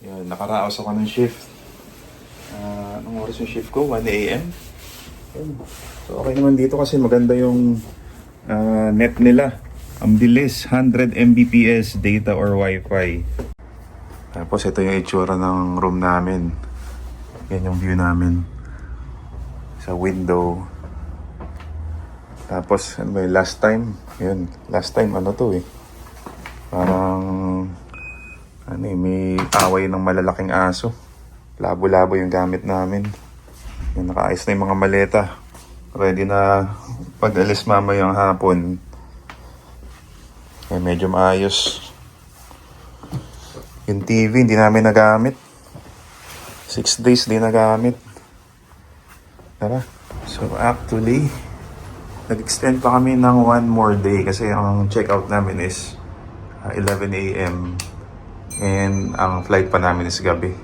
Yun, nakaraos ako ng shift. Anong oras yung shift ko? 1 AM. So okay naman dito kasi maganda yung net nila. Ang bilis, 100 Mbps data or Wi-Fi. Tapos ito yung itsura ng room namin. Yan yung view namin sa window. Tapos ano ba yung last time? Yun, last time ano to eh. Parang ano eh, may away ng malalaking aso. Labo-labo yung gamit namin. Yung nakaayos na yung mga maleta. Ready na pag-alis mamayang hapon. Kaya medyo maayos. Yung TV hindi namin nagamit. 6 days din nagamit. Tara. So actually, nag-extend pa kami ng 1 more day kasi ang check-out namin is 11 AM and ang flight pa namin is gabi.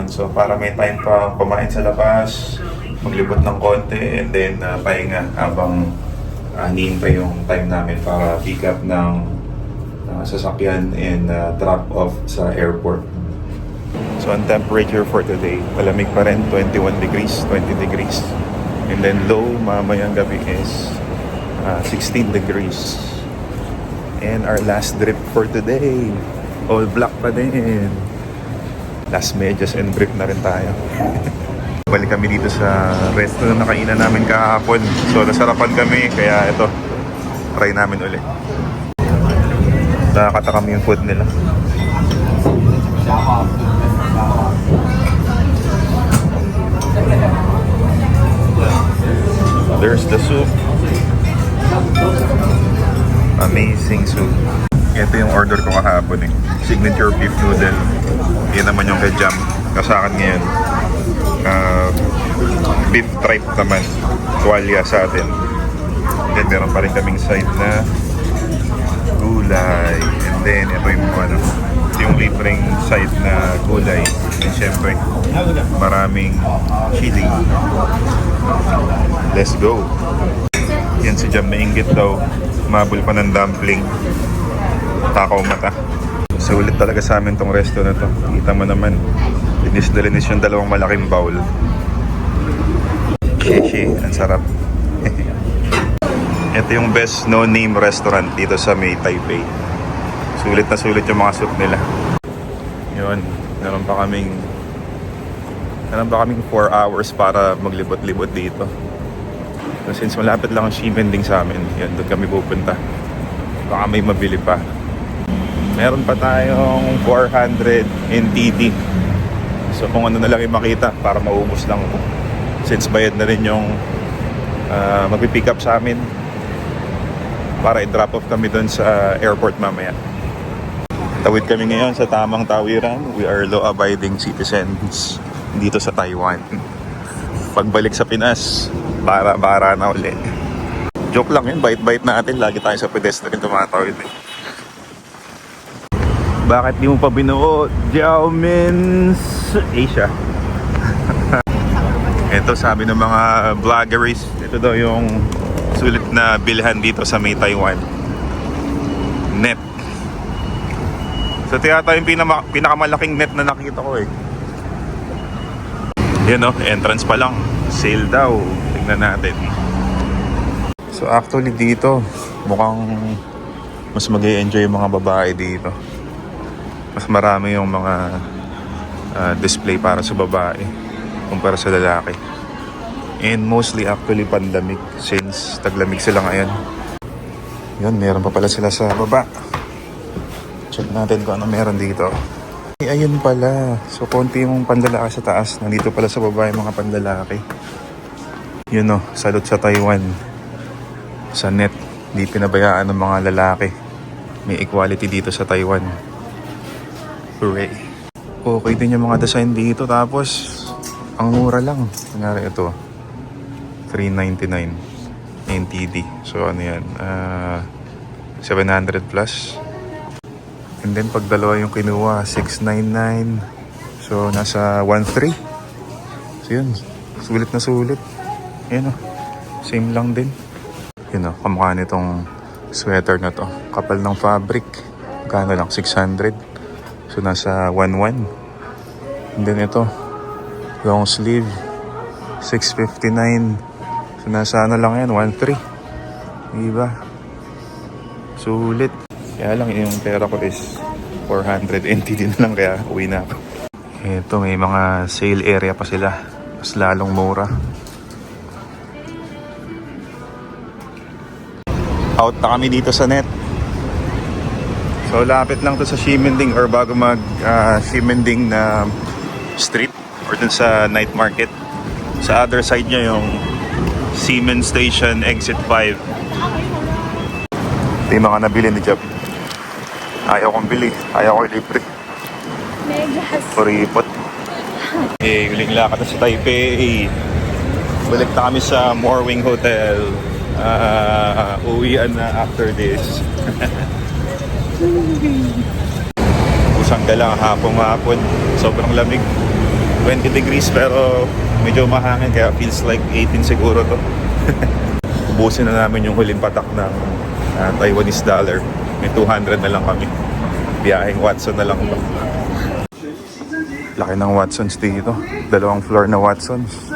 So para may time pa kumain sa labas, maglibot ng konti, and then pahinga habang hinihintay yung time namin para pick up ng sasakyan and drop off sa airport. So ang temperature for today, malamig pa rin, 21 degrees, 20 degrees. And then low mamayang gabi is 16 degrees. And our last drip for today, all black pa din. Last medyas and drip na rin tayo. Balik kami dito sa resto na nakainan namin kahapon. So nasarapan kami, kaya ito, try namin ulit. Nakakata kami yung food nila. There's the soup. Amazing soup. Ito yung order ko kahapon eh. Signature beef noodle. Yan naman yung kay Jam. Sa akin ngayon. Beef tripe naman. Tuwalya sa atin. Then meron pa rin kaming side na gulay. And then ito yung libreng side na gulay. And syempre, maraming chili. Let's go. Yan si Jam na inggit daw. Mabul pa ng dumpling. Takaw mata. So ulit talaga sa amin tong resto na to. Kita mo naman, linis na linis yung dalawang malaking bowl. Shishi, ang sarap. Ito yung best no-name restaurant dito sa May Taipei. Sulit na sulit yung mga soup nila. Yun, meron pa kaming 4 hours para maglibot-libot dito. So since malapit lang ang Ximending sa amin, yun, doon kami pupunta. Baka may mabili pa. Meron pa tayong 400 NTD. So kung ano na lang yung makita para maubos lang po. Since bayad na rin yung magpipick up sa amin para i-drop off kami doon sa airport mamaya. Tawid kami ngayon sa tamang tawiran. We are law-abiding citizens dito sa Taiwan. Pagbalik sa Pinas, bara-bara na uli. Joke lang yun, bait-bait natin. Lagi tayo sa pedestrian tumatawid eh. Bakit di mo pa binuo? Xiaomin's Asia. Ito sabi ng mga vloggeries, ito daw yung sulit na bilhan dito sa May Taiwan. Net. So ito yata yung pinakamalaking net na nakita ko eh. Yun o, entrance pa lang. Sale daw. Tignan natin. So actually dito, mukhang mas mag-i-enjoy yung mga babae dito. Mas marami yung mga display para sa babae kumpara sa lalaki. And mostly actually pandemic since taglamig sila ngayon. Yun, meron pa pala sila sa baba. Check natin kung ano meron dito. Ayun pala. So konti yung panlalaki sa taas. Nandito pala sa baba yung mga panlalaki. Yun o, salute sa Taiwan. Sa net, di pinabayaan ng mga lalaki. May equality dito sa Taiwan. Hooray. Okay din yung mga design dito. Tapos, ang mura lang. Nangyari ito. $399 NTD. So, ano yan? 700 plus. And then, pag dalawa yung kinuha, $699. So, nasa 1.3. So, yun. Sulit na sulit. Yan o. Same lang din. Yun o. Kamukha nitong sweater na to. Kapal ng fabric. Kano lang? 600. So nasa 1.1. And then ito, long sleeve, 659. So nasa ano lang yan, 1.3. Diba? Sulit. Kaya lang yung pera ko is 480 din lang, kaya uwi na ako. Ito, may mga sale area pa sila. Mas lalong mura. Out na kami dito sa net. So lapit lang to sa Ximending, or bago mag Ximending na street, or dun sa night market. Sa other side niya yung Siemens Station Exit 5. Ito yung mga nabili ni Jab. Ayaw kong bili. Ayaw ko libre. Kuripot. Eh, huling lakad na sa Taipei. Balik na kami sa Morwing Hotel. Uwian na after this. Pusang gala hapon. Sobrang lamig. 20 degrees pero medyo mahangin, kaya feels like 18 siguro to. Ubusin na namin yung huling patak ng Taiwanese dollar. May 200 na lang kami. Biyaheng Watson na lang to. Laki ng Watsons dito. 2 floor na Watsons.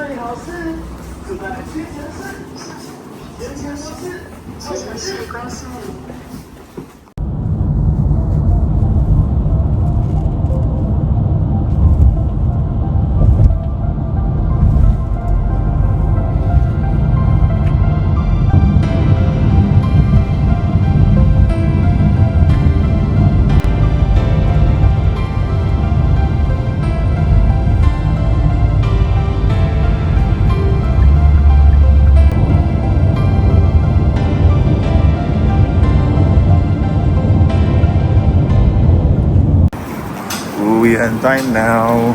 Uwian time now.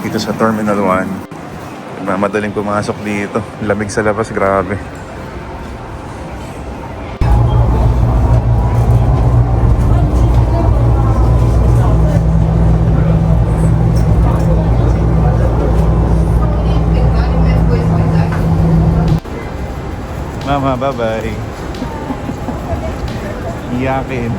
Dito sa Terminal 1. Madaling pumasok dito. Lamig sa labas, grabe. Mama, bye-bye. Iyakin.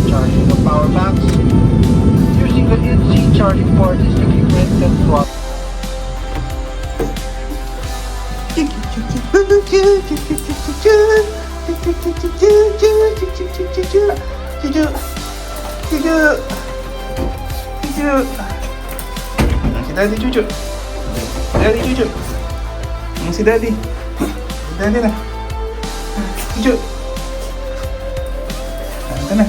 Charging of power banks using the NC charging port is equipment and swap. Si Daddy Juju. Daddy Juju. Si Daddy. Daddy na. Juju. Ito na.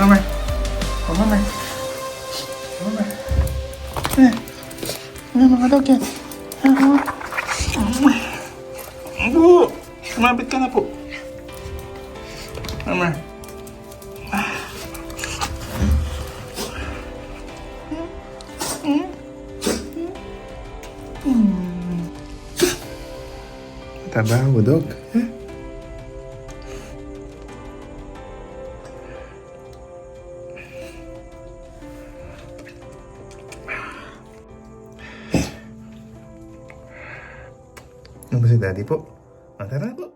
Mama. Oh, Mama. Mama. Mga dog yan. Sumabit ka na po. Mama. Tabaho, dog. Ano ba si Daddy po? Tara po.